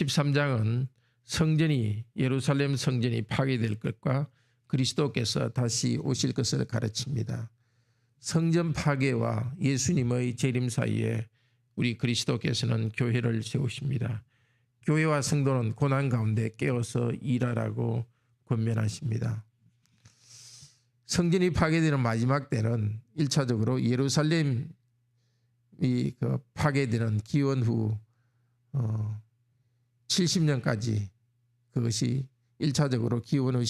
13장은 성전이 예루살렘 성전이 파괴될 것과 그리스도께서 다시 오실 것을 가르칩니다. 성전 파괴와 예수님의 재림 사이에 우리 그리스도께서는 교회를 세우십니다. 교회와 성도는 고난 가운데 깨어서 일하라고 권면하십니다. 성전이 파괴되는 마지막 때는 1차적으로 예루살렘이 파괴되는 기원 후 70년까지 그것이 1차적으로 기원 후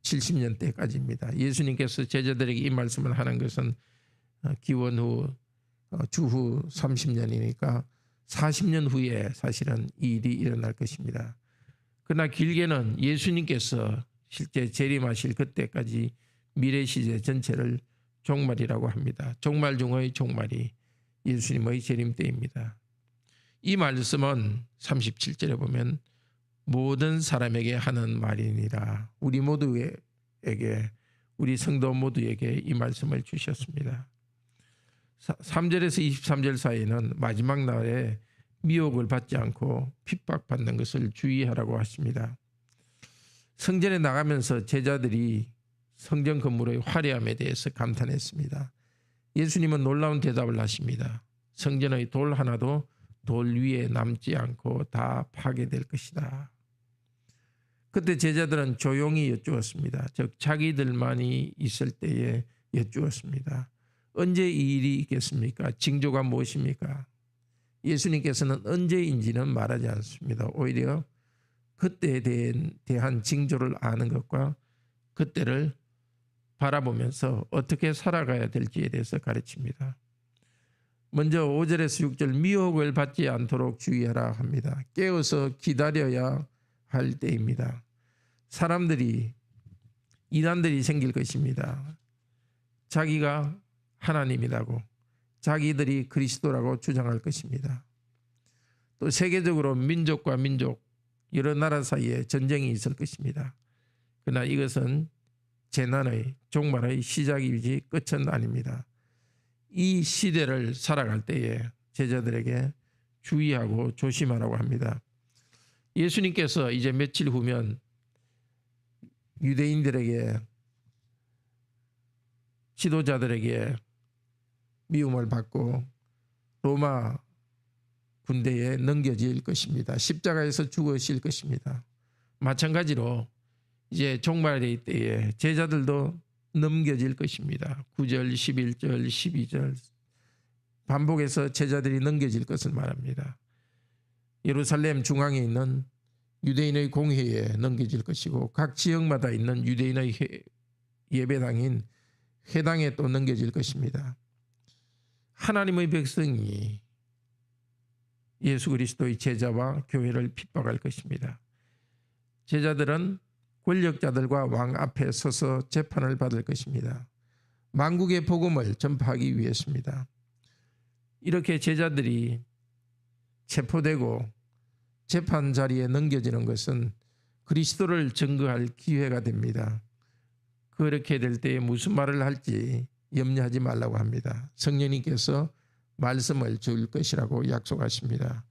70년 때까지입니다. 예수님께서 제자들에게 이 말씀을 하는 것은 기원 후 주후 30년이니까 40년 후에 사실은 이 일이 일어날 것입니다. 그러나 길게는 예수님께서 실제 재림하실 그때까지 미래 시대 전체를 종말이라고 합니다. 종말 중의 종말이 예수님의 재림 때입니다. 이 말씀은 37절에 보면 모든 사람에게 하는 말이니라. 우리 모두에게, 우리 성도 모두에게 이 말씀을 주셨습니다. 3절에서 23절 사이에는 마지막 날에 미혹을 받지 않고 핍박받는 것을 주의하라고 하십니다. 성전에 나가면서 제자들이 성전 건물의 화려함에 대해서 감탄했습니다. 예수님은 놀라운 대답을 하십니다. 성전의 돌 하나도 돌 위에 남지 않고 다 파괴될 것이다. 그때 제자들은 조용히 여쭈었습니다. 즉 자기들만이 있을 때에 여쭈었습니다. 언제 이 일이 있겠습니까? 징조가 무엇입니까? 예수님께서는 언제인지는 말하지 않습니다. 오히려 그때에 대한 징조를 아는 것과 그때를 바라보면서 어떻게 살아가야 될지에 대해서 가르칩니다. 먼저 5절에서 6절 미혹을 받지 않도록 주의하라 합니다. 깨어서 기다려야 할 때입니다. 이단들이 생길 것입니다. 자기가 하나님이라고, 자기들이 그리스도라고 주장할 것입니다. 또 세계적으로 민족과 민족, 여러 나라 사이에 전쟁이 있을 것입니다. 그러나 이것은 재난의 종말의 시작이지 끝은 아닙니다. 이 시대를 살아갈 때에 제자들에게 주의하고 조심하라고 합니다. 예수님께서 이제 며칠 후면 유대인들에게, 지도자들에게 미움을 받고 로마 군대에 넘겨질 것입니다. 십자가에서 죽으실 것입니다. 마찬가지로 이제 종말의 때에 제자들도 넘겨질 것입니다. 9절, 11절, 12절 반복해서 제자들이 넘겨질 것을 말합니다. 예루살렘 중앙에 있는 유대인의 공회에 넘겨질 것이고 각 지역마다 있는 유대인의 예배당인 회당에 또 넘겨질 것입니다. 하나님의 백성이 예수 그리스도의 제자와 교회를 핍박할 것입니다. 제자들은 권력자들과 왕 앞에 서서 재판을 받을 것입니다. 만국의 복음을 전파하기 위해서입니다. 이렇게 제자들이 체포되고 재판 자리에 넘겨지는 것은 그리스도를 증거할 기회가 됩니다. 그렇게 될 때에 무슨 말을 할지 염려하지 말라고 합니다. 성령님께서 말씀을 줄 것이라고 약속하십니다.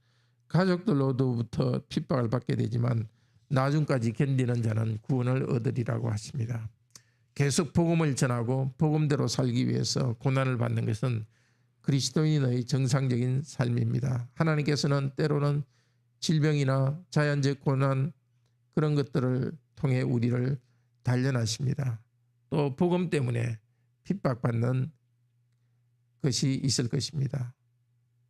가족들로부터 핍박을 받게 되지만 나중까지 견디는 자는 구원을 얻으리라고 하십니다. 계속 복음을 전하고 복음대로 살기 위해서 고난을 받는 것은 그리스도인의 정상적인 삶입니다. 하나님께서는 때로는 질병이나 자연적 고난 그런 것들을 통해 우리를 단련하십니다. 또 복음 때문에 핍박받는 것이 있을 것입니다.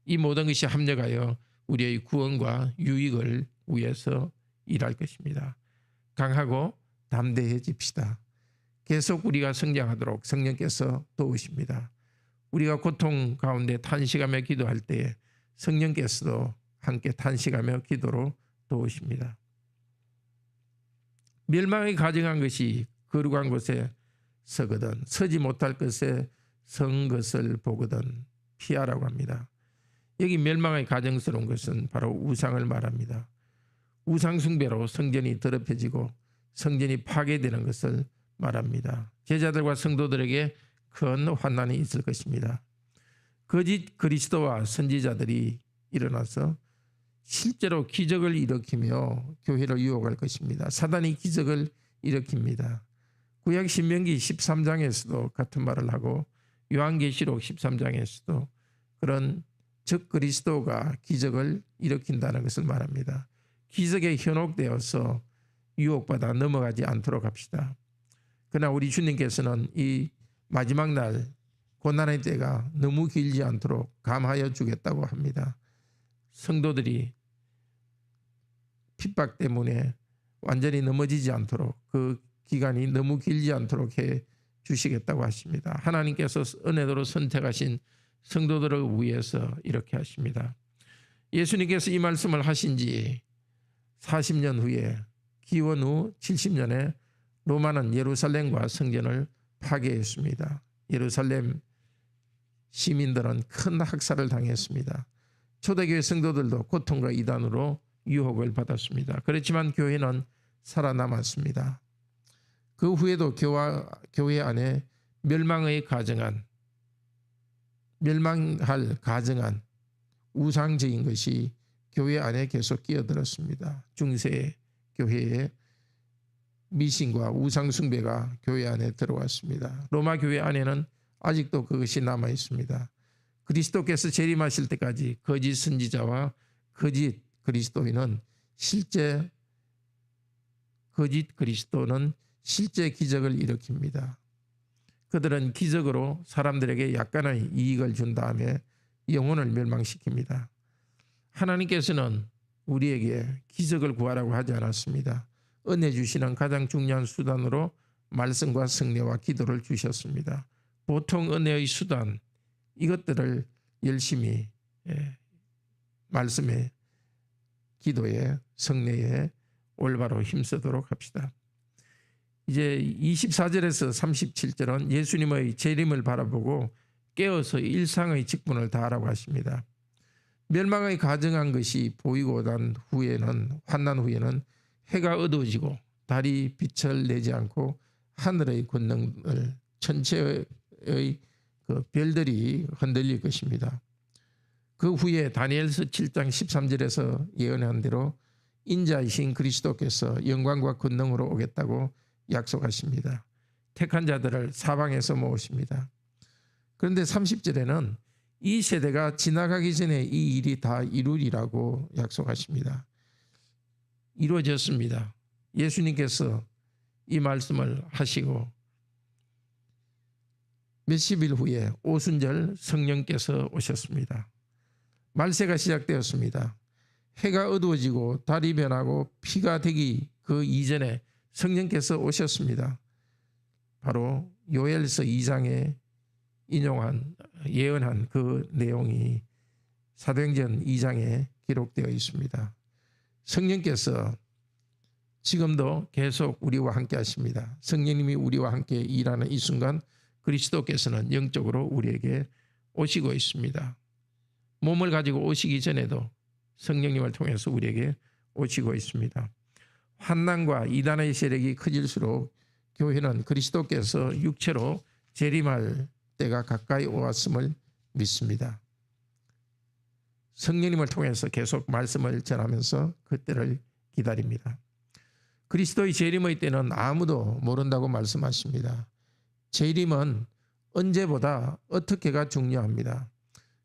이 모든 것이 합력하여 우리의 구원과 유익을 위해서 일할 것입니다. 강하고 담대해집시다. 계속 우리가 성장하도록 성령께서 도우십니다. 우리가 고통 가운데 탄식하며 기도할 때에 성령께서도 함께 탄식하며 기도로 도우십니다. 멸망이 가증한 것이 거룩한 곳에 서거든 서지 못할 것에 선 것을 보거든 피하라고 합니다. 여기 멸망의 가증스러운 것은 바로 우상을 말합니다. 우상 숭배로 성전이 더럽혀지고 성전이 파괴되는 것을 말합니다. 제자들과 성도들에게 큰 환난이 있을 것입니다. 거짓 그리스도와 선지자들이 일어나서 실제로 기적을 일으키며 교회를 유혹할 것입니다. 사단이 기적을 일으킵니다. 구약 신명기 13장에서도 같은 말을 하고 요한계시록 13장에서도 그런 적 그리스도가 기적을 일으킨다는 것을 말합니다. 기적에 현혹되어서 유혹받아 넘어가지 않도록 합시다. 그러나 우리 주님께서는 이 마지막 날 고난의 때가 너무 길지 않도록 감하여 주겠다고 합니다. 성도들이 핍박 때문에 완전히 넘어지지 않도록 그 기간이 너무 길지 않도록 해 주시겠다고 하십니다. 하나님께서 은혜로 선택하신 성도들을 위해서 이렇게 하십니다. 예수님께서 이 말씀을 하신 지 40년 후에 기원 후 70년에 로마는 예루살렘과 성전을 파괴했습니다. 예루살렘 시민들은 큰 학살을 당했습니다. 초대교회 성도들도 고통과 이단으로 유혹을 받았습니다. 그렇지만 교회는 살아남았습니다. 그 후에도 교회 안에 멸망할 가증한 우상적인 것이 교회 안에 계속 끼어들었습니다. 중세 교회의 미신과 우상 숭배가 교회 안에 들어왔습니다. 로마 교회 안에는 아직도 그것이 남아 있습니다. 그리스도께서 재림하실 때까지 거짓 선지자와 거짓 그리스도인은 거짓 그리스도는 실제 기적을 일으킵니다. 그들은 기적으로 사람들에게 약간의 이익을 준 다음에 영혼을 멸망시킵니다. 하나님께서는 우리에게 기적을 구하라고 하지 않았습니다. 은혜 주시는 가장 중요한 수단으로 말씀과 성례와 기도를 주셨습니다. 보통 은혜의 수단 이것들을 열심히 말씀에 기도에 성례에 올바로 힘쓰도록 합시다. 이제 24절에서 37절은 예수님의 재림을 바라보고 깨어서 일상의 직분을 다하라고 하십니다. 멸망의 가증한 것이 보이고 난 후에는 환난 후에는 해가 어두워지고 달이 빛을 내지 않고 하늘의 권능을 천체의 그 별들이 흔들릴 것입니다. 그 후에 다니엘서 7장 13절에서 예언한 대로 인자이신 그리스도께서 영광과 권능으로 오겠다고 약속하십니다. 택한 자들을 사방에서 모으십니다. 그런데 30절에는 이 세대가 지나가기 전에 이 일이 다 이루리라고 약속하십니다. 이루어졌습니다. 예수님께서 이 말씀을 하시고 몇십 일 후에 오순절 성령께서 오셨습니다. 말세가 시작되었습니다. 해가 어두워지고 달이 변하고 피가 되기 그 이전에 성령께서 오셨습니다. 바로 요엘서 2장에 예언한 그 내용이 사도행전 2장에 기록되어 있습니다. 성령께서 지금도 계속 우리와 함께 하십니다. 성령님이 우리와 함께 일하는 이 순간 그리스도께서는 영적으로 우리에게 오시고 있습니다. 몸을 가지고 오시기 전에도 성령님을 통해서 우리에게 오시고 있습니다. 환난과 이단의 세력이 커질수록 교회는 그리스도께서 육체로 재림할 때가 가까이 왔음을 믿습니다. 성령님을 통해서 계속 말씀을 전하면서 그때를 기다립니다. 그리스도의 재림의 때는 아무도 모른다고 말씀하십니다. 재림은 언제보다 어떻게가 중요합니다.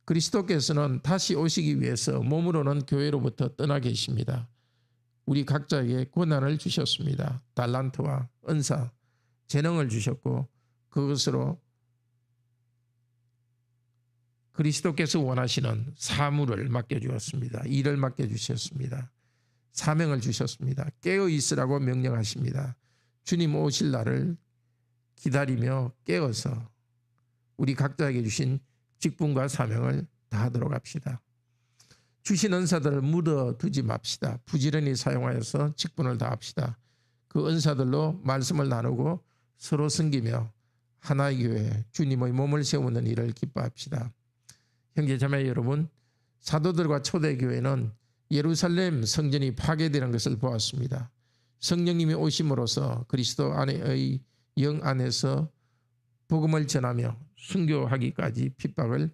그리스도께서는 다시 오시기 위해서 몸으로는 교회로부터 떠나 계십니다. 우리 각자에게 권한을 주셨습니다. 달란트와 은사, 재능을 주셨고 그것으로 그리스도께서 원하시는 사물을 맡겨주었습니다. 일을 맡겨주셨습니다. 사명을 주셨습니다. 깨어 있으라고 명령하십니다. 주님 오실 날을 기다리며 깨어서 우리 각자에게 주신 직분과 사명을 다하도록 합시다. 주신 은사들을 묻어두지 맙시다. 부지런히 사용하여서 직분을 다합시다. 그 은사들로 말씀을 나누고 서로 섬기며 하나의 교회 주님의 몸을 세우는 일을 기뻐합시다. 형제자매 여러분, 사도들과 초대교회는 예루살렘 성전이 파괴되는 것을 보았습니다. 성령님이 오심으로써 그리스도 안에의 영 안에서 복음을 전하며 순교하기까지 핍박을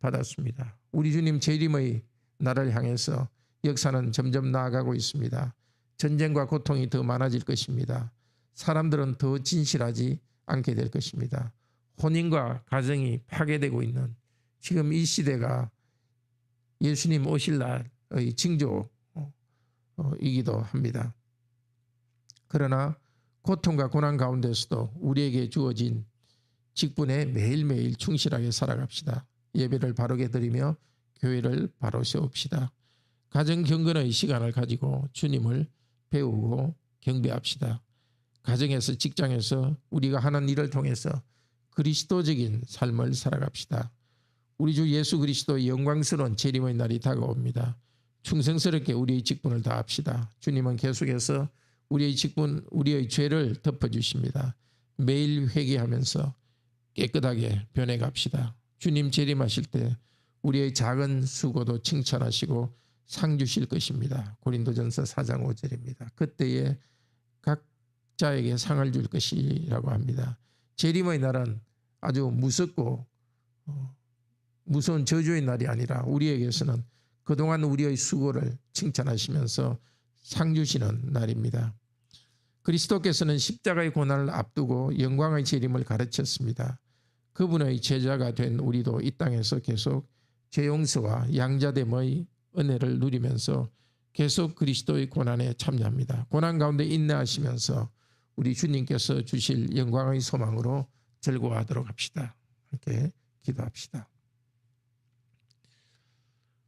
받았습니다. 우리 주님 재림의 날을 향해서 역사는 점점 나아가고 있습니다. 전쟁과 고통이 더 많아질 것입니다. 사람들은 더 진실하지 않게 될 것입니다. 혼인과 가정이 파괴되고 있는 지금 이 시대가 예수님 오실 날의 징조이기도 합니다. 그러나 고통과 고난 가운데서도 우리에게 주어진 직분에 매일매일 충실하게 살아갑시다. 예배를 바르게 드리며 교회를 바로 세웁시다. 가정 경건의 시간을 가지고 주님을 배우고 경배합시다. 가정에서 직장에서 우리가 하는 일을 통해서 그리스도적인 삶을 살아갑시다. 우리 주 예수 그리스도의 영광스러운 재림의 날이 다가옵니다. 충성스럽게 우리의 직분을 다합시다. 주님은 계속해서 우리의 직분, 우리의 죄를 덮어주십니다. 매일 회개하면서 깨끗하게 변해갑시다. 주님 재림하실 때 우리의 작은 수고도 칭찬하시고 상 주실 것입니다. 고린도전서 4장 5절입니다. 그때에 각자에게 상을 줄 것이라고 합니다. 재림의 날은 아주 무섭고 무서운 저주의 날이 아니라 우리에게서는 그동안 우리의 수고를 칭찬하시면서 상 주시는 날입니다. 그리스도께서는 십자가의 고난을 앞두고 영광의 재림을 가르쳤습니다. 그분의 제자가 된 우리도 이 땅에서 계속 죄 용서와 양자됨의 은혜를 누리면서 계속 그리스도의 고난에 참여합니다. 고난 가운데 인내하시면서 우리 주님께서 주실 영광의 소망으로 즐거워하도록 합시다. 함께 기도합시다.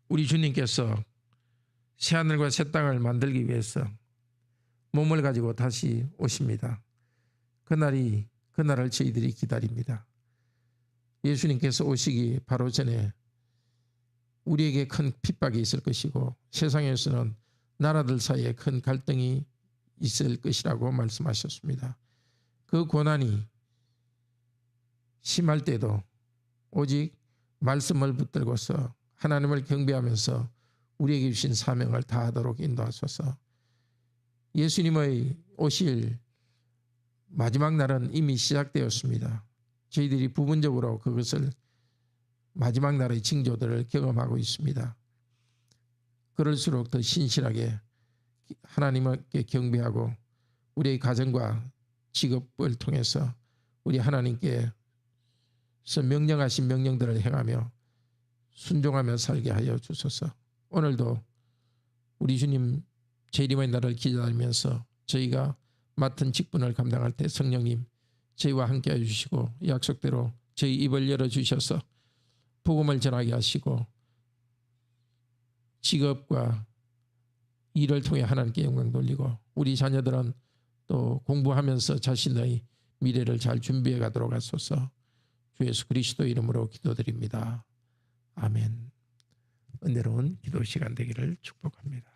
우리 주님께서 새하늘과 새 땅을 만들기 위해서 몸을 가지고 다시 오십니다. 그날을 저희들이 기다립니다. 예수님께서 오시기 바로 전에 우리에게 큰 핍박이 있을 것이고 세상에서는 나라들 사이에 큰 갈등이 있을 것이라고 말씀하셨습니다. 그 고난이 심할 때도 오직 말씀을 붙들고서 하나님을 경배하면서 우리에게 주신 사명을 다하도록 인도하소서. 예수님의 오실 마지막 날은 이미 시작되었습니다. 저희들이 부분적으로 그것을 마지막 날의 징조들을 경험하고 있습니다. 그럴수록 더 신실하게 하나님께 경배하고 우리의 가정과 직업을 통해서 우리 하나님께서 명령하신 명령들을 행하며 순종하며 살게 하여 주소서. 오늘도 우리 주님 재림의 날을 기다리면서 저희가 맡은 직분을 감당할 때 성령님 저희와 함께 해주시고 약속대로 저희 입을 열어주셔서 복음을 전하게 하시고 직업과 일을 통해 하나님께 영광 돌리고 우리 자녀들은 또 공부하면서 자신의 미래를 잘 준비해 가도록 하소서. 주 예수 그리스도 이름으로 기도드립니다. 아멘. 은혜로운 기도 시간 되기를 축복합니다.